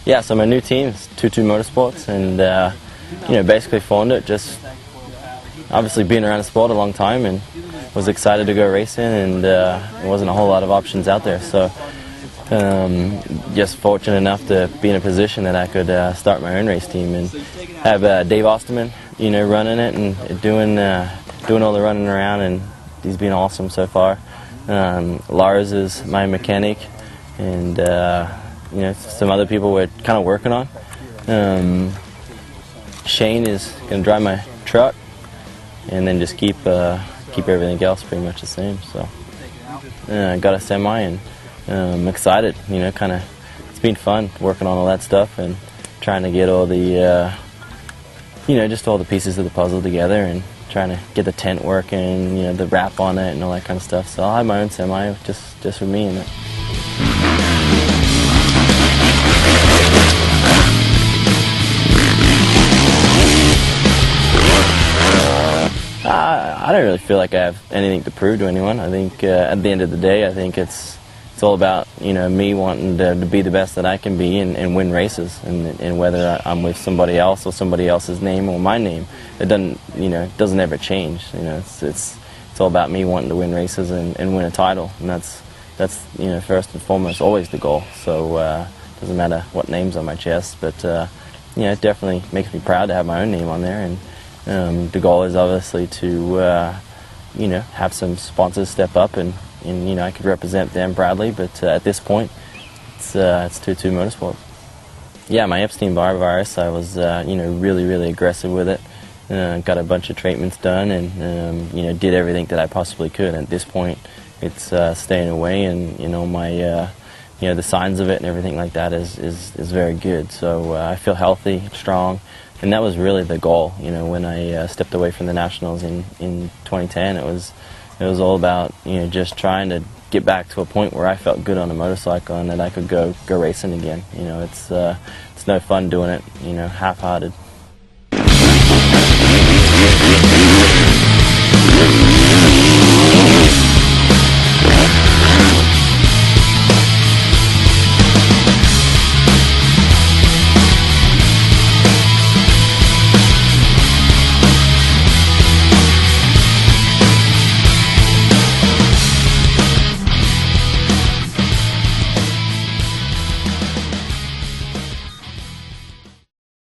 Yeah, so my new team is TwoTwo Motorsports, and basically formed it just obviously being around the sport a long time, and was excited to go racing, and there wasn't a whole lot of options out there. So just fortunate enough to be in a position that I could start my own race team and have Dave Osterman, running it and doing all the running around, and he's been awesome so far. Lars is my mechanic, and some other people we're kind of working on. Shane is going to drive my truck, and then just keep everything else pretty much the same. So I got a semi, and I'm excited. It's been fun working on all that stuff and trying to get all the just all the pieces of the puzzle together, and trying to get the tent working, the wrap on it and all that kind of stuff. So I'll have my own semi just for me in it. I don't really feel like I have anything to prove to anyone. I think at the end of the day, I think it's all about me wanting to be the best that I can be and win races, and whether I'm with somebody else or somebody else's name or my name, it doesn't ever change. It's all about me wanting to win races and win a title, and that's first and foremost always the goal. So it doesn't matter what name's on my chest, but it definitely makes me proud to have my own name on there. And the goal is obviously to have some sponsors step up, and I could represent them proudly. But at this point, it's TwoTwo Motorsports. Yeah, my Epstein Barr virus, I was really aggressive with it. Got a bunch of treatments done, and did everything that I possibly could. At this point, it's staying away, and my the signs of it and everything like that is very good. So I feel healthy, strong. And that was really the goal, when I stepped away from the Nationals in 2010. It was all about just trying to get back to a point where I felt good on a motorcycle and that I could go racing again. It's no fun doing it half-hearted.